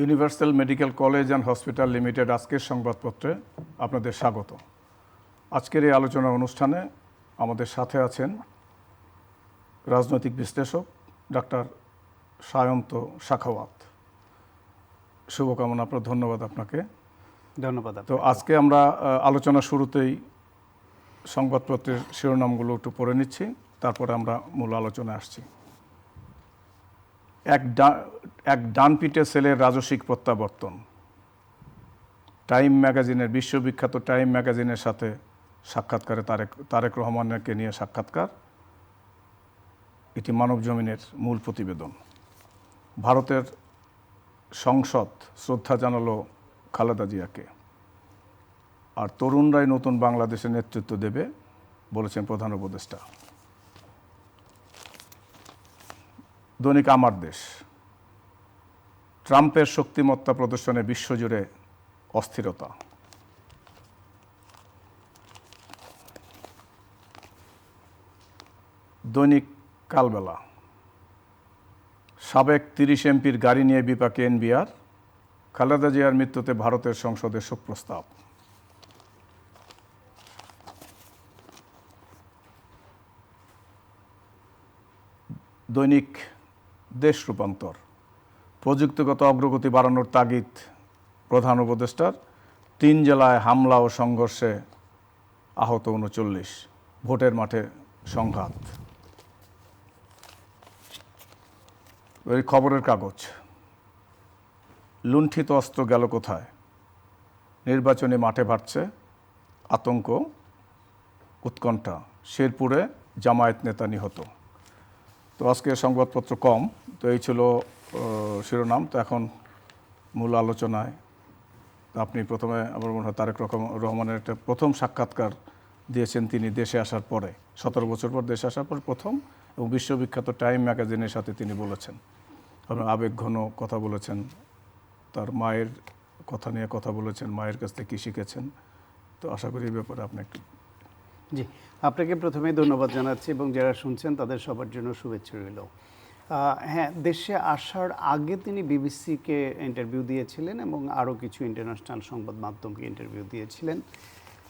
Universal medical college and hospital limited আজকের সংবাদপত্রে আপনাদের স্বাগত। আজকের এই আলোচনা অনুষ্ঠানে আমাদের সাথে আছেন রাজনৈতিক বিশ্লেষক ডাক্তার সায়ন্ত শাখাওয়াত। শুভকামনা, আপনার ধন্যবাদ আপনাকে। ধন্যবাদ। তো আজকে আমরা আলোচনা শুরুতেই সংবাদপত্রের শিরোনামগুলো একটু পড়ে নিচ্ছি, তারপরে আমরা মূল আলোচনায় আসছি। এক ডানপিটে ছেলের রাজস্বিক প্রত্যাবর্তন। টাইম ম্যাগাজিনের, বিশ্ববিখ্যাত টাইম ম্যাগাজিনের সাথে সাক্ষাৎকারে তারেক রহমানকে নিয়ে সাক্ষাৎকার। এটি মানব জমিনের মূল প্রতিবেদন। ভারতের সংসদ শ্রদ্ধা জানালো খালেদা জিয়াকে। আর তরুণরাই নতুন বাংলাদেশের নেতৃত্ব দেবে বলেছেন প্রধান উপদেষ্টা। দৈনিক আমার দেশ। ট্রাম্পের শক্তিমত্তা প্রদর্শনে বিশ্বজুড়ে অস্থিরতা। দৈনিক কালবেলা। সাবেক 30 এমপির গাড়ি নিয়ে বিপাকে এনবিআর। খালেদা জিয়ার মৃত্যুতে ভারতের সংসদে শোক প্রস্তাব। দৈনিক দেশ রূপান্তর। প্রযুক্তিগত অগ্রগতি বাড়ানোর তাগিদ প্রধান উপদেষ্টার। 3 জেলায় হামলা ও সংঘর্ষে আহত 39। ভোটের মাঠে সংঘাত। ওই খবরের কাগজ। লুণ্ঠিত অস্ত্র গেল কোথায়? নির্বাচনী মাঠে ভাটছে আতঙ্ক, উৎকণ্ঠা। শেরপুরে জামায়াত নেতা নিহত। তো আজকে সংবাদপত্র কম, তো এই ছিল শিরোনাম। তো এখন মূল আলোচনায়। আপনি প্রথমে, আমার মনে হয় তারেক রহমানের একটা প্রথম সাক্ষাৎকার দিয়েছেন তিনি দেশে আসার পরে, 17 বছর পর দেশে আসার পর প্রথম, এবং বিশ্ববিখ্যাত টাইম ম্যাগাজিনের সাথে তিনি বলেছেন। আপনার আবেগঘন কথা বলেছেন, তার মায়ের কথা নিয়ে কথা বলেছেন, মায়ের কাছ থেকে কী শিখেছেন। তো আশা করি এই ব্যাপারে আপনি একটু। জি, আপনাকে প্রথমেই ধন্যবাদ জানাচ্ছি এবং যারা শুনছেন তাদের সবার জন্য শুভেচ্ছা রইল। হ্যাঁ, দেশে আসার আগে তিনি বিবিসিকে ইন্টারভিউ দিয়েছিলেন এবং আরও কিছু ইন্টারন্যাশনাল সংবাদ মাধ্যমকে ইন্টারভিউ দিয়েছিলেন,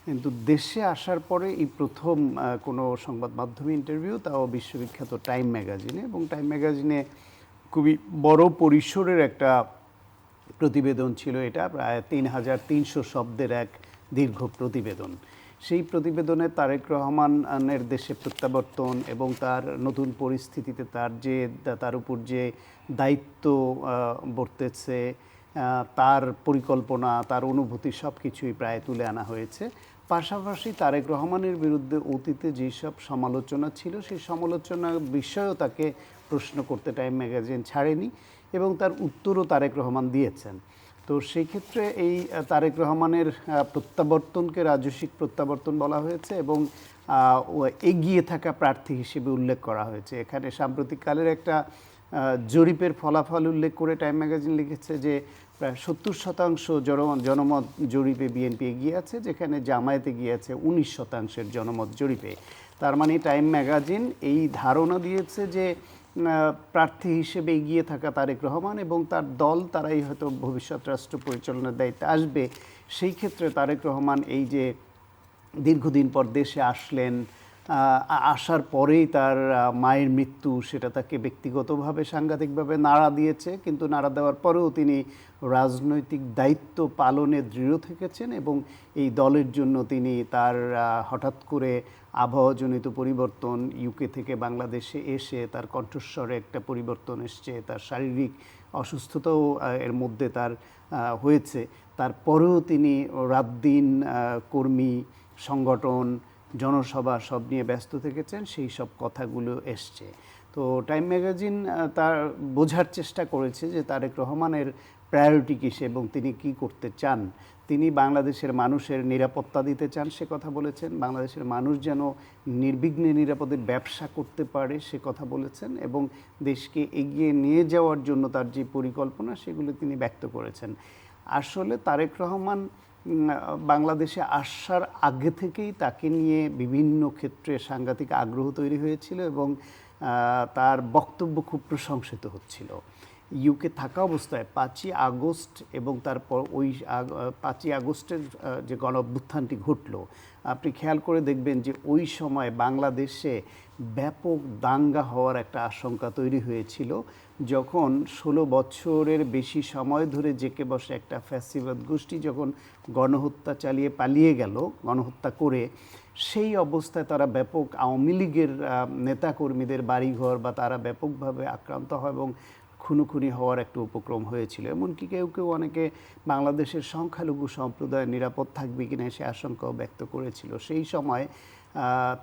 কিন্তু দেশে আসার পরে এই প্রথম কোনো সংবাদ মাধ্যমে ইন্টারভিউ, তাও বিশ্ববিখ্যাত টাইম ম্যাগাজিনে। এবং টাইম ম্যাগাজিনে খুবই বড় পরিসরের একটা প্রতিবেদন ছিল এটা, প্রায় 3300 শব্দের এক দীর্ঘ প্রতিবেদন। সেই প্রতিবেদনে তারেক রহমানের দেশে প্রত্যাবর্তন এবং তার নতুন পরিস্থিতিতে তার উপর যে দায়িত্ব বর্তেছে, তার পরিকল্পনা, তার অনুভূতি সব কিছুই প্রায় তুলে আনা হয়েছে। পাশাপাশি তারেক রহমানের বিরুদ্ধে অতীতে যেসব সমালোচনা ছিল সেই সমালোচনার বিষয়েও তাকে প্রশ্ন করতে টাইম ম্যাগাজিন ছাড়েনি এবং তার উত্তরও তারেক রহমান দিয়েছেন। তো সেই ক্ষেত্রে এই তারেক রহমানের প্রত্যাবর্তনকে রাজস্বিক প্রত্যাবর্তন বলা হয়েছে এবং এগিয়ে থাকা প্রার্থী হিসেবে উল্লেখ করা হয়েছে। এখানে সাম্প্রতিককালের একটা জরিপের ফলাফল উল্লেখ করে টাইম ম্যাগাজিন লিখেছে যে প্রায় 70% জনমত জরিপে বিএনপি এগিয়ে আছে, যেখানে জামায়াত এগিয়ে আছে 19% জনমত জরিপে। তার মানে টাইম ম্যাগাজিন এই ধারণা দিয়েছে যে প্রার্থী হিসেবে এগিয়ে থাকা তারেক রহমান এবং তার দল, তারাই হয়তো ভবিষ্যৎ রাষ্ট্র পরিচালনার দায়িত্বে আসবে। সেই ক্ষেত্রে তারেক রহমান এই যে দীর্ঘদিন পর দেশে আসলেন, আসার পরেই তার মায়ের মৃত্যু, সেটা তাকে ব্যক্তিগতভাবে সাংঘাতিকভাবে নাড়া দিয়েছে, কিন্তু নাড়া দেওয়ার পরেও তিনি রাজনৈতিক দায়িত্ব পালনে দৃঢ় থেকেছেন এবং এই দলের জন্য তিনি তার হঠাৎ করে আবহাওয়াজনিত পরিবর্তন, ইউকে থেকে বাংলাদেশে এসে তার কণ্ঠস্বরে একটা পরিবর্তন এসছে, তার শারীরিক অসুস্থতাও এর মধ্যে তার হয়েছে, তারপরেও তিনি রাত দিন কর্মী সংগঠন, জনসভা সব নিয়ে ব্যস্ত থেকেছেন। সেই সব কথাগুলো এসছে। তো টাইম ম্যাগাজিন তার বোঝার চেষ্টা করেছে যে তারেক রহমানের প্রায়োরিটি কিসে এবং তিনি কি করতে চান। তিনি বাংলাদেশের মানুষের নিরাপত্তা দিতে চান, সে কথা বলেছেন। বাংলাদেশের মানুষ যেন নির্বিঘ্নে নিরাপদে ব্যবসা করতে পারে সে কথা বলেছেন এবং দেশকে এগিয়ে নিয়ে যাওয়ার জন্য তার যে পরিকল্পনা সেগুলো তিনি ব্যক্ত করেছেন। আসলে তারেক রহমান বাংলাদেশে আসার আগে থেকেই তাকে নিয়ে বিভিন্ন ক্ষেত্রে সাংঘাতিক আগ্রহ তৈরি হয়েছিল এবং তার বক্তব্য খুব প্রশংসিত হচ্ছিল। ইউকে থাকা অবস্থায় 5ই আগস্ট এবং তারপর ওই 5ই আগস্টের যে গণঅভ্যুত্থানটি ঘটলো, আপনি খেয়াল করে দেখবেন যে ওই সময় বাংলাদেশে ব্যাপক দাঙ্গা হওয়ার একটা আশঙ্কা তৈরি হয়েছিল, যখন 16 বছরের বেশি সময় ধরে জেকে বসে একটা ফ্যাসিবাদ গোষ্ঠী যখন গণহত্যা চালিয়ে পালিয়ে গেল, গণহত্যা করে, সেই অবস্থায় তারা ব্যাপক আওয়ামী লীগের নেতাকর্মীদের বাড়িঘর বা তারা ব্যাপকভাবে আক্রান্ত হয় এবং খুনোখুনি হওয়ার একটা উপক্রম হয়েছিল। এমনকি কেউ কেউ অনেকে বাংলাদেশের সংখ্যালঘু সম্প্রদায় নিরাপদ থাকবে কিনা সে আশঙ্কাও ব্যক্ত করেছিল। সেই সময়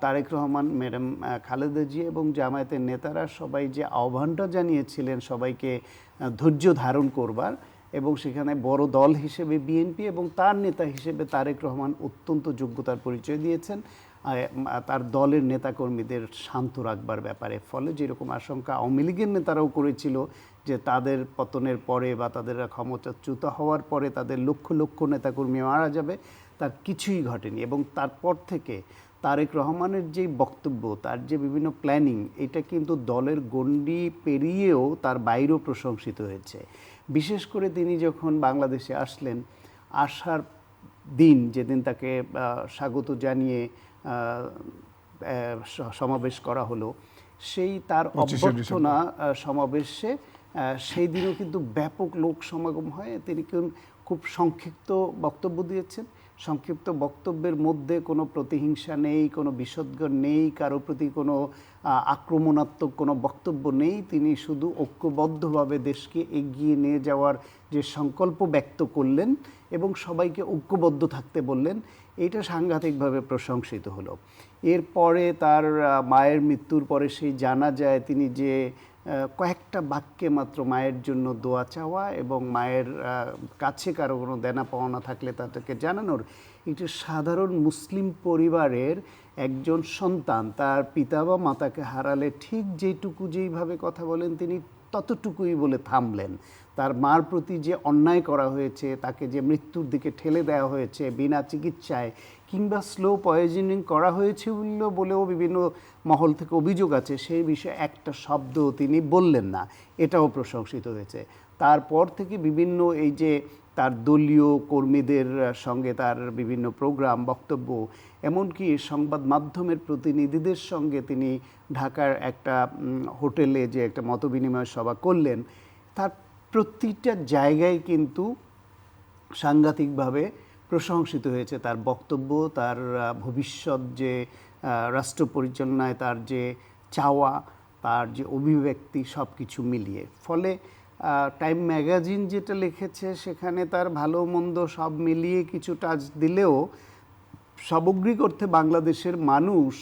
তারেক রহমান, ম্যাডাম খালেদা জিয়া এবং জামায়াতের নেতারা সবাই যে আহ্বানটা জানিয়েছিলেন সবাইকে ধৈর্য ধারণ করবার, এবং সেখানে বড় দল হিসেবে বিএনপি এবং তার নেতা হিসেবে তারেক রহমান অত্যন্ত যোগ্যতার পরিচয় দিয়েছেন তার দলের নেতাকর্মীদের শান্ত রাখবার ব্যাপারে। ফলে যেরকম আশঙ্কা আওয়ামী লীগের নেতারাও করেছিল যে তাদের পতনের পরে বা তাদের ক্ষমতাচ্যুত হওয়ার পরে তাদের লক্ষ লক্ষ নেতাকর্মী মারা যাবে, তার কিছুই ঘটেনি। এবং তারপর থেকে তারেক রহমানের যেই বক্তব্য, তার যে বিভিন্ন প্ল্যানিং, এটা কিন্তু দলের গণ্ডি পেরিয়েও তার বাইরেও প্রশংসিত হয়েছে। বিশেষ করে তিনি যখন বাংলাদেশে আসলেন, আসার দিন যেদিন তাকে স্বাগত জানিয়ে সমাবেশ করা হলো, সেই তার অভ্যর্থনা সমাবেশে সেই দিনও কিন্তু ব্যাপক লোক সমাগম হয়। তিনি খুব সংক্ষিপ্ত বক্তব্য দিয়েছেন। সংক্ষিপ্ত বক্তব্যের মধ্যে কোনো প্রতিহিংসা নেই, কোনো বিষোদ্গার নেই, কারো প্রতি কোনো আক্রমণাত্মক কোনো বক্তব্য নেই। তিনি শুধু ঐক্যবদ্ধভাবে দেশকে এগিয়ে নিয়ে যাওয়ার যে সংকল্প ব্যক্ত করলেন এবং সবাইকে ঐক্যবদ্ধ থাকতে বললেন, এইটা সাংঘাতিকভাবে প্রশংসিত হলো। এরপরে তার মায়ের মৃত্যুর পরে সেই জানা যায় তিনি যে কয়েকটা বাক্যে মাত্র মায়ের জন্য দোয়া চাওয়া এবং মায়ের কাছে কারো কোনো দেনা পাওনা থাকলে তাদেরকে জানানোর, একটি সাধারণ মুসলিম পরিবারের একজন সন্তান তার পিতা বা মাতাকে হারালে ঠিক যেইভাবে কথা বলেন তিনি ততটুকুই বলে থামলেন। তার মার প্রতি যে অন্যায় করা হয়েছে, তাকে যে মৃত্যুর দিকে ঠেলে দেওয়া হয়েছে বিনা চিকিৎসায়, কিংবা স্লো পয়জনিং করা হয়েছে বলেও বিভিন্ন মহল থেকে অভিযোগ আছে, সেই বিষয়ে একটা শব্দ তিনি বললেন না, এটাও প্রশংসিত হয়েছে। তারপর থেকে বিভিন্ন এই যে তার দলীয় কর্মীদের সঙ্গে তার বিভিন্ন প্রোগ্রাম, বক্তব্য, এমনকি সংবাদ মাধ্যমের প্রতিনিধিদের সঙ্গে তিনি ঢাকার একটা হোটেলে যে একটা মতবিনিময় সভা করলেন, তার প্রতিটা জায়গায় কিন্তু সাংঘাতিকভাবে প্রশংসিত হয়েছে তার বক্তব্য, তার ভবিষ্যৎ যে রাষ্ট্র পরিচালনায় তার যে চাওয়া, তার যে অভিব্যক্তি, সব কিছু মিলিয়ে। ফলে টাইম ম্যাগাজিন যেটা লিখেছে সেখানে তার ভালো মন্দ সব মিলিয়ে কিছু টাচ দিলেও সামগ্রিক অর্থে বাংলাদেশের মানুষ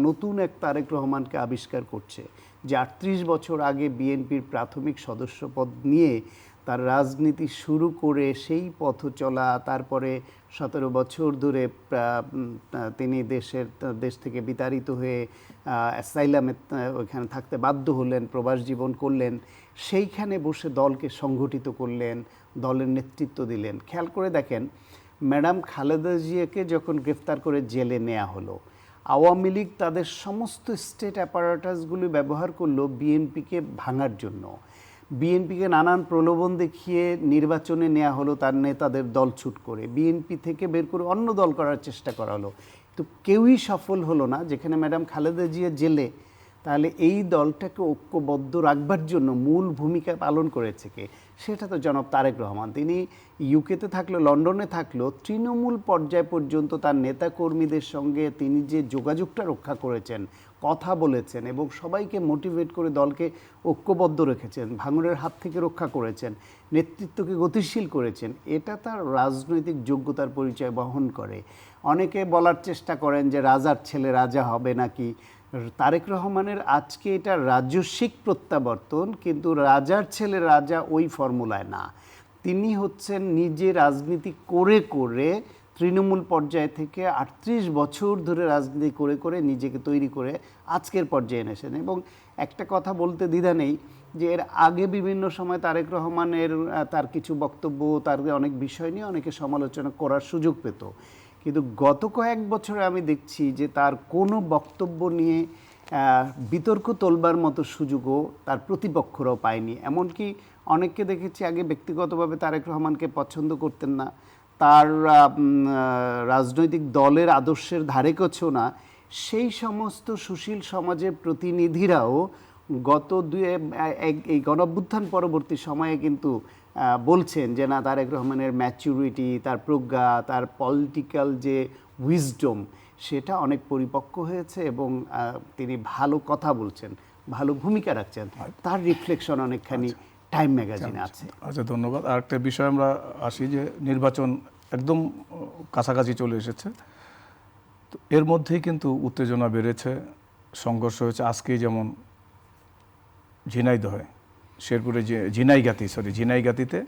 নতুন এক তারেক রহমানকে আবিষ্কার করছে, যে 38 বছর আগে বিএনপির প্রাথমিক সদস্যপদ নিয়ে তার রাজনীতি শুরু করে সেই পথ চলা, তারপরে 17 বছর ধরে তিনি দেশ থেকে বিতাড়িত হয়ে অ্যাসাইলামে ওইখানে থাকতে বাধ্য হলেন, প্রবাস জীবন করলেন, সেইখানে বসে দলকে সংগঠিত করলেন, দলের নেতৃত্ব দিলেন। খেয়াল করে দেখেন, ম্যাডাম খালেদা জিয়াকে যখন গ্রেফতার করে জেলে নেওয়া হলো, আওয়ামী লীগ তাদের সমস্ত স্টেট অ্যাপারেটাসগুলি ব্যবহার করলো বিএনপিকে ভাঙার জন্য। বিএনপিকে নানান প্রলোভন দেখিয়ে নির্বাচনে নেওয়া হলো, তার নেতাদের দলছুট করে বিএনপি থেকে বের করে অন্য দল করার চেষ্টা করা হলো, তো কেউই সফল হলো না। যেখানে ম্যাডাম খালেদা জিয়া জেলে, তাহলে এই দলটাকে ঐক্যবদ্ধ রাখবার জন্য মূল ভূমিকা পালন করেছে কে? সেটা তো জনাব তারেক রহমান। তিনি ইউকেতে থাকলো, লন্ডনে থাকলো, তৃণমূল পর্যায় পর্যন্ত তার নেতাকর্মীদের সঙ্গে তিনি যে যোগাযোগটা রক্ষা করেছেন, কথা বলেছেন এবং সবাইকে মোটিভেট করে দলকে ঐক্যবদ্ধ রেখেছেন, ভাঙনের হাত থেকে রক্ষা করেছেন, নেতৃত্বকে গতিশীল করেছেন, এটা তার রাজনৈতিক যোগ্যতার পরিচয় বহন করে। অনেকে বলার চেষ্টা করেন যে রাজার ছেলে রাজা হবে নাকি। তারেক রহমানের আজকে এটা রাজস্বিক প্রত্যাবর্তন, কিন্তু রাজার ছেলে রাজা ওই ফর্মুলায় না। তিনি হচ্ছেন নিজে রাজনীতি করে করে তৃণমূল পর্যায় থেকে 38 বছর ধরে রাজনীতি করে করে নিজেকে তৈরি করে আজকের পর্যায়ে এনেছেন। এবং একটা কথা বলতে দ্বিধা নেই যে এর আগে বিভিন্ন সময় তারেক রহমানের তার কিছু বক্তব্য, তার অনেক বিষয় নিয়ে অনেকে সমালোচনা করার সুযোগ পেত, কিন্তু গত কয়েক বছরে আমি দেখছি যে তার কোনো বক্তব্য নিয়ে বিতর্ক তোলবার মতো সুযোগও তার প্রতিপক্ষরাও পায়নি। এমনকি অনেককে দেখেছি আগে ব্যক্তিগতভাবে তারেক রহমানকে পছন্দ করতেন না, তার রাজনৈতিক দলের আদর্শের ধারে কাছেও না, সেই সমস্ত সুশীল সমাজের প্রতিনিধিরাও গত এই গণঅভ্যুত্থান পরবর্তী সময়ে কিন্তু বলছেন যে না, তারেক রহমানের ম্যাচুরিটি, তার প্রজ্ঞা, তার পলিটিক্যাল যে উইজডম, সেটা অনেক পরিপক্ক হয়েছে এবং তিনি ভালো কথা বলছেন, ভালো ভূমিকা রাখছেন, তার রিফ্লেকশন অনেকখানি টাইম ম্যাগাজিনে আছে। আচ্ছা, ধন্যবাদ। আর একটা বিষয় আমরা আসি যে নির্বাচন একদম কাছাকাছি চলে এসেছে, তো এর মধ্যেই কিন্তু উত্তেজনা বেড়েছে, সংঘর্ষ হয়েছে। আজকেই যেমন ঝিনাইদহে শেরপুরে যে ঝিনাইগাতিতে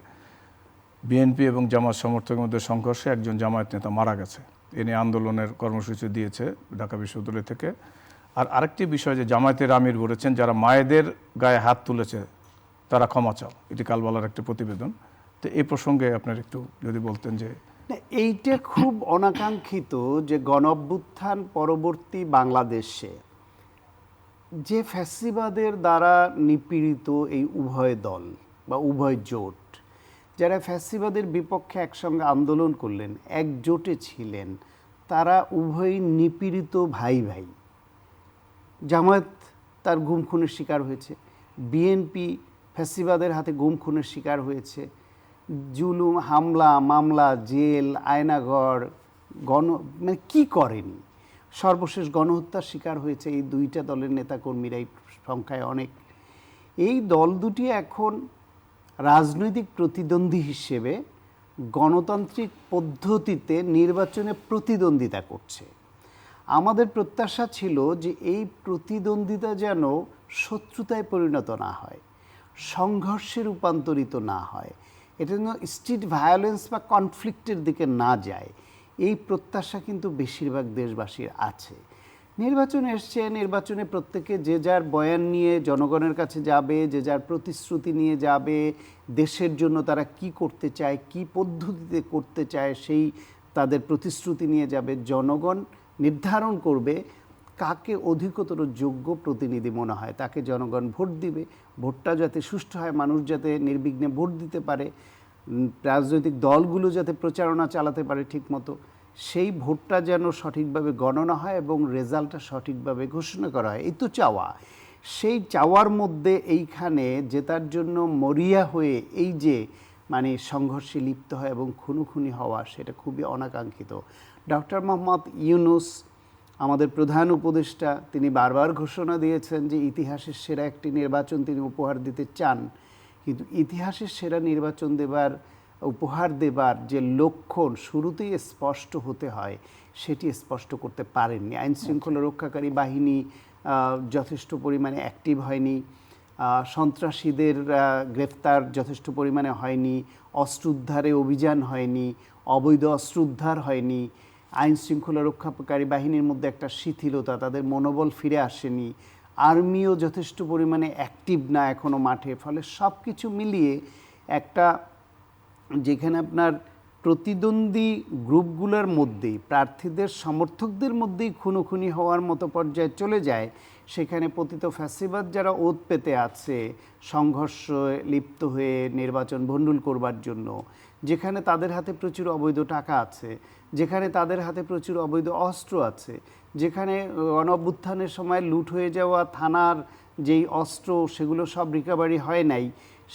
বিএনপি এবং জামাত সমর্থকের মধ্যে সংঘর্ষে একজন জামায়াত নেতা মারা গেছে। এ নিয়ে আন্দোলনের কর্মসূচি দিয়েছে ঢাকা বিশ্ববিদ্যালয় থেকে। আর আরেকটি বিষয় যে জামায়াতের আমির বলেছেন যারা মায়েদের গায়ে হাত তুলেছে তারা ক্ষমা চাও, এটি কালবালার একটা প্রতিবেদন। তো এই প্রসঙ্গে আপনার একটু যদি বলতেন যে। এইটা খুব অনাকাঙ্ক্ষিত যে গণঅভ্যুত্থান পরবর্তী বাংলাদেশে যে ফ্যাসিবাদের দ্বারা নিপীড়িত এই উভয় দল বা উভয় জোট, যারা ফ্যাসিবাদের বিপক্ষে একসঙ্গে আন্দোলন করলেন, একজোটে ছিলেন, তারা উভয়ই নিপীড়িত ভাই ভাই। জামায়াত তার গুম খুনের শিকার হয়েছে, বিএনপি ফ্যাসিবাদের হাতে গুম খুনের শিকার হয়েছে, জুলুম, হামলা, মামলা, জেল, আয়নাঘর, মানে কি করেনি, সর্বশেষ গণহত্যার শিকার হয়েছে এই দুইটা দলের নেতাকর্মীরাই সংখ্যায় অনেক। এই দল দুটি এখন রাজনৈতিক প্রতিদ্বন্দ্বী হিসেবে গণতান্ত্রিক পদ্ধতিতে নির্বাচনে প্রতিদ্বন্দ্বিতা করছে। আমাদের প্রত্যাশা ছিল যে এই প্রতিদ্বন্দ্বিতা যেন শত্রুতায় পরিণত না হয়, সংঘর্ষে রূপান্তরিত না হয়, এটা যেন স্ট্রিট ভায়োলেন্স বা কনফ্লিক্টের দিকে না যায়। এই প্রত্যাশা কিন্তু বেশিরভাগ দেশবাসীর আছে। নির্বাচনে এসছে, নির্বাচনে প্রত্যেকে যে যার বয়ান নিয়ে জনগণের কাছে যাবে, যে যার প্রতিশ্রুতি নিয়ে যাবে, দেশের জন্য তারা কি করতে চায়, কি পদ্ধতিতে করতে চায়, সেই তাদের প্রতিশ্রুতি নিয়ে যাবে। জনগণ নির্ধারণ করবে কাকে অধিকতর যোগ্য প্রতিনিধি মনে হয়, তাকে জনগণ ভোট দিবে। ভোটটা যাতে সুষ্ঠু হয়, মানুষ যাতে নির্বিঘ্নে ভোট দিতে পারে, রাজনৈতিক দলগুলো যাতে প্রচারণা চালাতে পারে ঠিকমতো, সেই ভোটটা যেন সঠিকভাবে গণনা হয় এবং রেজাল্টটা সঠিকভাবে ঘোষণা করা হয়, এই তো চাওয়া। সেই চাওয়ার মধ্যে এইখানে জেতার জন্য মরিয়া হয়ে এই যে মানে সংঘর্ষে লিপ্ত হয় এবং খুনোখুনি হওয়া, সেটা খুবই অনাকাঙ্ক্ষিত। ডক্টর মোহাম্মদ ইউনূস আমাদের প্রধান উপদেষ্টা, তিনি বারবার ঘোষণা দিয়েছেন যে ইতিহাসের সেরা একটি নির্বাচন তিনি উপহার দিতে চান, কিন্তু ইতিহাসের সেরা নির্বাচন উপহার দেবার যে লক্ষণ শুরুতেই স্পষ্ট হতে হয়, সেটি স্পষ্ট করতে পারেননি। আইন শৃঙ্খলা রক্ষাকারী বাহিনী যথেষ্ট পরিমাণে অ্যাক্টিভ হয়নি, সন্ত্রাসীদের গ্রেফতার যথেষ্ট পরিমাণে হয়নি, অস্ত্র উদ্ধারে অভিযান হয়নি, অবৈধ অস্ত্র উদ্ধার হয়নি, আইন শৃঙ্খলা রক্ষাকারী বাহিনীর মধ্যে একটা শিথিলতা, তাদের মনোবল ফিরে আসেনি, আর্মিও যথেষ্ট পরিমাণে অ্যাক্টিভ না এখনও মাঠে। ফলে সব কিছু মিলিয়ে একটা, যেখানে আপনার প্রতিদ্বন্দ্বী গ্রুপগুলোর মধ্যেই, প্রার্থীদের সমর্থকদের মধ্যেই খুনোখুনি হওয়ার মতো পর্যায়ে চলে যায়, সেখানে পতিত ফ্যাসিবাদ যারা ওত পেতে আছে সংঘর্ষ লিপ্ত হয়ে নির্বাচন ভণ্ডুল করবার জন্য, যেখানে তাদের হাতে প্রচুর অবৈধ টাকা আছে, যেখানে তাদের হাতে প্রচুর অবৈধ অস্ত্র আছে, যেখানে গণঅভ্যুত্থানের সময় লুট হয়ে যাওয়া থানার যেই অস্ত্র সেগুলো সব রিকভারি হয় নাই,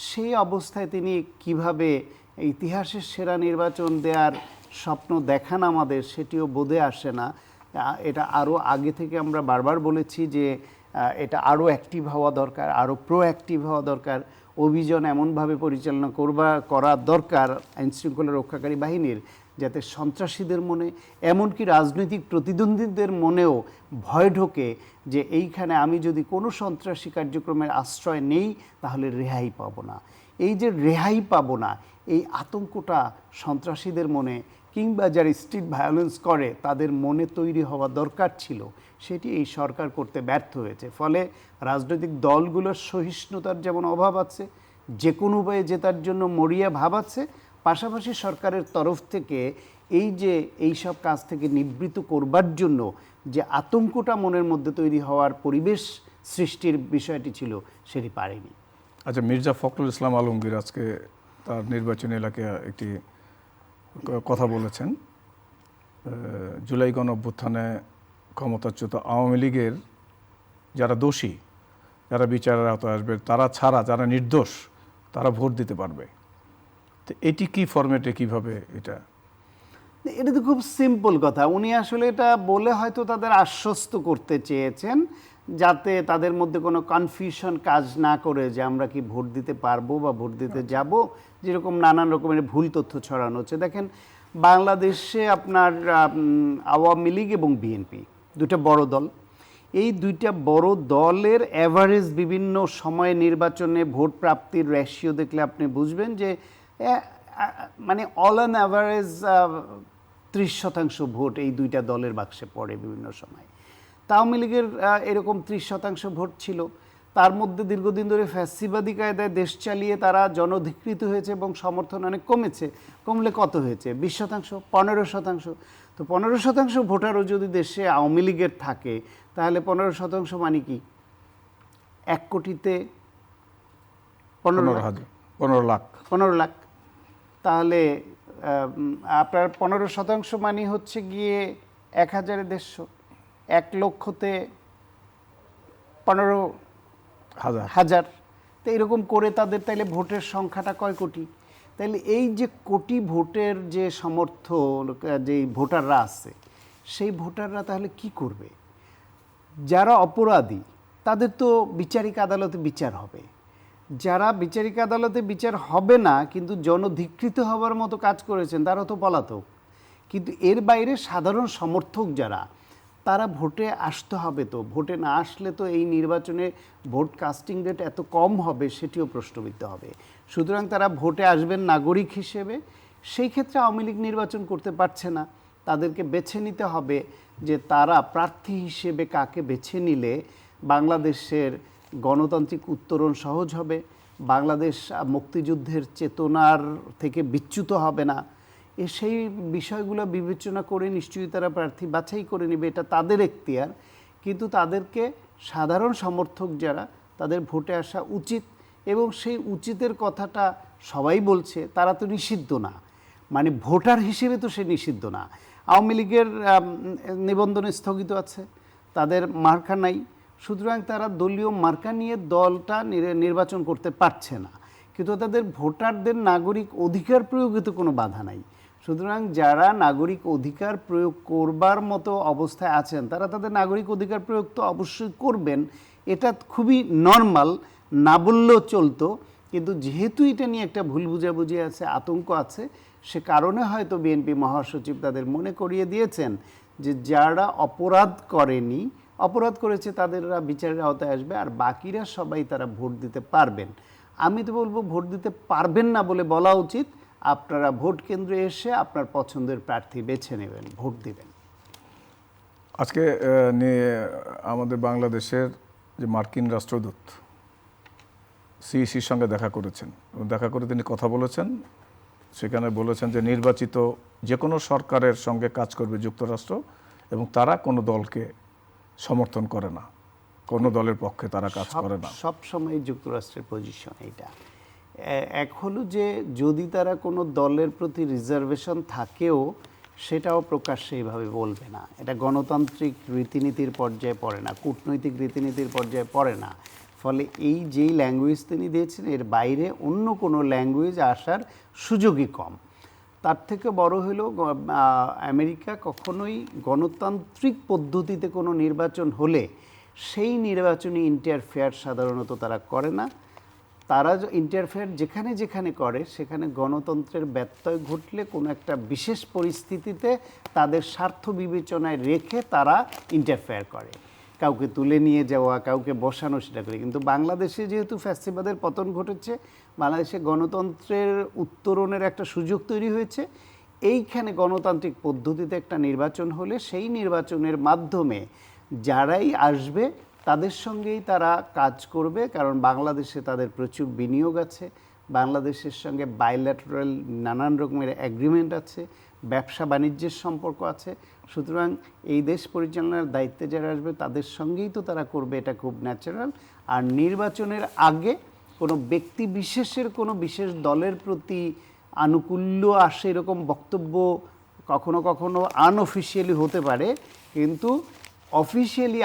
সেই অবস্থায় তিনি কিভাবে ইতিহাসের সেরা নির্বাচন দেওয়ার স্বপ্ন দেখান আমাদের, সেটিও বোধে আসে না। এটা আরও আগে থেকে আমরা বারবার বলেছি যে এটা আরও অ্যাক্টিভ হওয়া দরকার, আরও প্রোঅ্যাক্টিভ হওয়া দরকার, অভিযান এমনভাবে পরিচালনা করা দরকার আইনশৃঙ্খলা রক্ষাকারী বাহিনীর, যাতে সন্ত্রাসীদের মনে, এমনকি রাজনৈতিক প্রতিদ্বন্দ্বীদের মনেও ভয় ঢোকে যে এইখানে আমি যদি কোনো সন্ত্রাসী কার্যক্রমের আশ্রয় নেই তাহলে রেহাই পাবো না। এই যে রেহাই পাবো না, এই আতঙ্কটা সন্ত্রাসীদের মনে কিংবা যারা স্ট্রিট ভায়োলেন্স করে তাদের মনে তৈরি হওয়া দরকার ছিল, সেটি এই সরকার করতে ব্যর্থ হয়েছে। ফলে রাজনৈতিক দলগুলোর সহিষ্ণুতার যেমন অভাব আছে, যে কোনো উপায়ে জেতার জন্য মরিয়া ভাব আছে, পাশাপাশি সরকারের তরফ থেকে এই যে এই সব কাজ থেকে নিবৃত্ত করবার জন্য যে আতঙ্কটা মনের মধ্যে তৈরি হওয়ার পরিবেশ সৃষ্টির বিষয়টি ছিল সেটি পারেনি। আচ্ছা, মির্জা ফখরুল ইসলাম আলমগীর আজকে তার নির্বাচনী এলাকায় একটি কথা বলেছেন। জুলাই গণঅভ্যুত্থানে ক্ষমতাচ্যুত আওয়ামী লীগের যারা দোষী, যারা বিচারের আওতায় আসবে, তারা ছাড়া যারা নির্দোষ তারা ভোট দিতে পারবে। তো এটি কি ফরম্যাটে, কিভাবে এটা? এটা তো খুব সিম্পল কথা। উনি আসলে এটা বলে হয়তো তাদের আশ্বস্ত করতে চেয়েছেন, যাতে তাদের মধ্যে কোনো কনফিউশন কাজ না করে যে আমরা কি ভোট দিতে পারবো বা ভোট দিতে যাব, যেরকম নানান রকমের ভুল তথ্য ছড়ানো হচ্ছে। দেখেন, বাংলাদেশে আপনার আওয়ামী লীগ এবং বিএনপি দুটো বড় দল। এই দুইটা বড় দলের অ্যাভারেজ বিভিন্ন সময়ে নির্বাচনে ভোট প্রাপ্তির রেশিও দেখলে আপনি বুঝবেন যে মানে অল অ্যান অ্যাভারেজ 30% ভোট এই দুইটা দলের বাক্সে পড়ে বিভিন্ন সময়। আওয়ামী লীগের এরকম 30% ভোট ছিল। তার মধ্যে দীর্ঘদিন ধরে ফ্যাসিবাদী কায়দায় দেশ চালিয়ে তারা জনধিকৃত হয়েছে এবং সমর্থন অনেক কমেছে। কমলে কত হয়েছে? 20%, 15%। তো 15% ভোটারও যদি দেশে আওয়ামী লীগের থাকে, তাহলে 15% মানে কি? 1 কোটিতে 15 লাখ। 15 লাখ। তাহলে আপনার 15% মানে হচ্ছে গিয়ে 1000-150, 1 লক্ষতে 15,000। তো এরকম করে তাদের তাইলে ভোটের সংখ্যাটা কয় কোটি? তাইলে এই যে কোটি ভোটের যে যে ভোটাররা আছে, সেই ভোটাররা তাহলে কি করবে? যারা অপরাধী তাদের তো বিচারিক আদালতে বিচার হবে। যারা বিচারিক আদালতে বিচার হবে না কিন্তু জনধিকৃত হবার মতো কাজ করেছেন, তারা তো পলাতক। কিন্তু এর বাইরে সাধারণ সমর্থক যারা, তারা ভোটে আসতে হবে। তো ভোটে না আসলে তো এই নির্বাচনে ভোট কাস্টিং রেট এত কম হবে, সেটিও প্রশ্নবিদ্ধ হবে। সুতরাং তারা ভোটে আসবেন নাগরিক হিসেবে। সেই ক্ষেত্রে আওয়ামী লীগ নির্বাচন করতে পারছে না। তাদেরকে বেছে নিতে হবে যে তারা প্রার্থী হিসেবে কাকে বেছে নিলে বাংলাদেশের গণতান্ত্রিক উত্তরণ সহজ হবে, বাংলাদেশ মুক্তিযুদ্ধের চেতনার থেকে বিচ্যুত হবে না। সেই বিষয়গুলো বিবেচনা করে নিশ্চয়ই তারা প্রার্থী বাছাই করে নেবে, এটা তাদের এখতিয়ার। কিন্তু তাদেরকে সাধারণ সমর্থক যারা, তাদের ভোটে আসা উচিত। এবং সেই উচিতের কথাটা সবাই বলছে, তারা তো নিষিদ্ধ না, মানে ভোটার হিসেবে তো সে নিষিদ্ধ না। আওয়ামী লীগের নিবন্ধন স্থগিত আছে, তাদের মার্কা নাই। সুতরাং তারা দলীয় মার্কা নিয়ে দলটা নির্বাচন করতে পারছে না, কিন্তু তাদের ভোটারদের নাগরিক অধিকার প্রয়োগে তো কোনো বাধা নাই। সুতরাং যারা নাগরিক অধিকার প্রয়োগ করবার মতো অবস্থায় আছেন, তারা তাদের নাগরিক অধিকার প্রয়োগ তো অবশ্যই করবেন। এটা খুবই নর্মাল, না বললেও চলতো। কিন্তু যেহেতু এটা নিয়ে একটা ভুল বুঝাবুঝি আছে, আতঙ্ক আছে, সে কারণে হয়তো বিএনপি মহাসচিব তাদের মনে করিয়ে দিয়েছেন যে যারা অপরাধ করেনি, অপরাধ করেছে তাদেররা বিচারের আওতায় আসবে, আর বাকিরা সবাই তারা ভোট দিতে পারবেন। আমি তো বলবো ভোট দিতে পারবেন না বলে বলা উচিত। আপনারা ভোট কেন্দ্রে এসে আপনার পছন্দের প্রার্থী বেছে নেবেন, ভোট দিবেন। আজকে আমাদের বাংলাদেশের যে মার্কিন রাষ্ট্রদূত সিইসির সঙ্গে দেখা করেছেন, এবং দেখা করে তিনি কথা বলেছেন। সেখানে বলেছেন যে নির্বাচিত যে কোনো সরকারের সঙ্গে কাজ করবে যুক্তরাষ্ট্র, এবং তারা কোনো দলকে সমর্থন করে না, কোনো দলের পক্ষে তারা কাজ করে না। সব সময় যুক্তরাষ্ট্রের পজিশন এইটা। এক হলো যে যদি তারা কোনো দলের প্রতি রিজার্ভেশন থাকেও, সেটাও প্রকাশ্যে এইভাবে বলবে না। এটা গণতান্ত্রিক রীতিনীতির পর্যায়ে পড়ে না, কূটনৈতিক রীতিনীতির পর্যায়ে পড়ে না। ফলে এই যেই ল্যাঙ্গুয়েজ তিনি দিয়েছেন, এর বাইরে অন্য কোনো ল্যাঙ্গুয়েজ আসার সুযোগই কম। তার থেকে বড় হলো আমেরিকা কখনোই গণতান্ত্রিক পদ্ধতিতে কোনো নির্বাচন হলে সেই নির্বাচনী ইন্টারফেয়ার সাধারণত তারা করে না। তারা ইন্টারফেয়ার যেখানে যেখানে করে, সেখানে গণতন্ত্রের ব্যত্যয় ঘটলে কোনো একটা বিশেষ পরিস্থিতিতে তাদের স্বার্থ বিবেচনায় রেখে তারা ইন্টারফেয়ার করে। কাউকে তুলে নিয়ে যাওয়া, কাউকে বসানো, সেটা করে। কিন্তু বাংলাদেশে যেহেতু ফ্যাসিবাদের পতন ঘটেছে, বাংলাদেশে গণতন্ত্রের উত্তরণের একটা সুযোগ তৈরি হয়েছে। এইখানে গণতান্ত্রিক পদ্ধতিতে একটা নির্বাচন হলে সেই নির্বাচনের মাধ্যমে যারাই আসবে তাদের সঙ্গেই তারা কাজ করবে। কারণ বাংলাদেশে তাদের প্রচুর বিনিয়োগ আছে, বাংলাদেশের সঙ্গে বাইল্যাটারাল নানান রকমের অ্যাগ্রিমেন্ট আছে, ব্যবসা বাণিজ্যের সম্পর্ক আছে। সুতরাং এই দেশ পরিচালনার দায়িত্বে যারা আসবে তাদের সঙ্গেই তো তারা করবে, এটা খুব ন্যাচারাল। আর নির্বাচনের আগে কোনো ব্যক্তি বিশেষের কোনো বিশেষ দলের প্রতি আনুকূল্য আসে এরকম বক্তব্য কখনো কখনো আনঅফিসিয়ালি হতে পারে, কিন্তু অফিসিয়ালি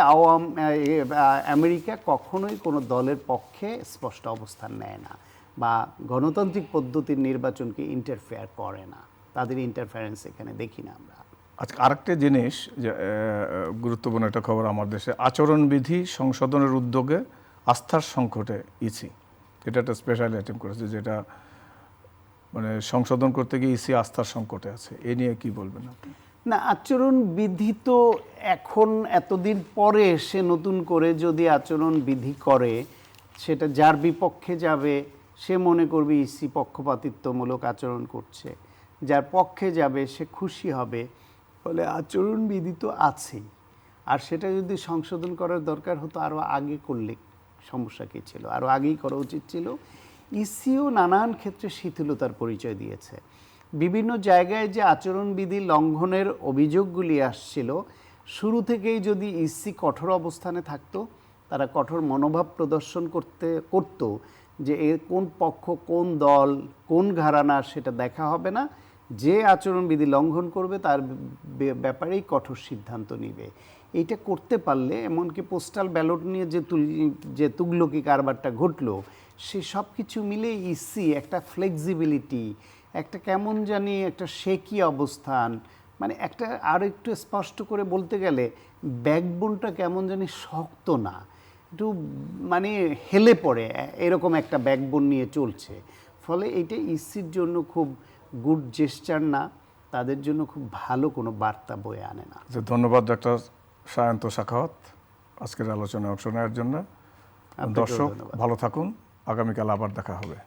আমেরিকা কখনোই কোনো দলের পক্ষে স্পষ্ট অবস্থান নেয় না বা গণতান্ত্রিক পদ্ধতির নির্বাচনকে ইন্টারফেয়ার করে না। তাদের ইন্টারফারেন্স এখানে দেখি না আমরা। আজকে আরেকটা জিনিস যে গুরুত্বপূর্ণ একটা খবর আমার দেশে, আচরণবিধি সংশোধনের উদ্যোগে আস্থার সংকটে ইসি। এটা একটা স্পেশাল আইটেম করেছে, যেটা মানে সংশোধন করতে গিয়ে ইসি আস্থার সংকটে আছে। এ নিয়ে কি বলবেন আপনি? না, আচরণ বিধি তো এখন এতদিন পরে এসে নতুন করে যদি আচরণ বিধি করে, সেটা যার বিপক্ষে যাবে সে মনে করবে ইসি পক্ষপাতিত্বমূলক আচরণ করছে, যার পক্ষে যাবে সে খুশি হবে। ফলে আচরণ বিধি তো আছেই, আর সেটা যদি সংশোধন করার দরকার হতো আরও আগে করলে সমস্যা কী ছিল, আরও আগেই করা উচিত ছিল। ইসিও নানান ক্ষেত্রে শিথিলতার পরিচয় দিয়েছে। বিভিন্ন জায়গায় যে আচরণবিধি লঙ্ঘনের অভিযোগগুলি আসছিল, শুরু থেকেই যদি ইসি কঠোর অবস্থানে থাকতো, তারা কঠোর মনোভাব প্রদর্শন করতো যে এর কোন পক্ষ, কোন দল, কোন ঘরানা সেটা দেখা হবে না, যে আচরণবিধি লঙ্ঘন করবে তার ব্যাপারেই কঠোর সিদ্ধান্ত নিবে। এইটা করতে পারলে, এমনকি পোস্টাল ব্যালট নিয়ে যে তুগলকি কারবারটা ঘটলো, সে সব কিছু মিলে ইসি একটা ফ্লেক্সিবিলিটি, একটা কেমন জানি একটা শেকি অবস্থান, মানে একটা আরও একটু স্পষ্ট করে বলতে গেলে ব্যাকবোনটা কেমন জানি শক্ত না, একটু মানে হেলে পড়ে, এরকম একটা ব্যাকবোন নিয়ে চলছে। ফলে এইটা ইসির জন্য খুব গুড জেস্চার না, তাদের জন্য খুব ভালো কোনো বার্তা বয়ে আনে না। ধন্যবাদ ডক্টর সায়ন্ত সাখাওয়াত আজকের আলোচনায় অংশ নেওয়ার জন্য। দর্শক ভালো থাকুন, আগামীকাল আবার দেখা হবে।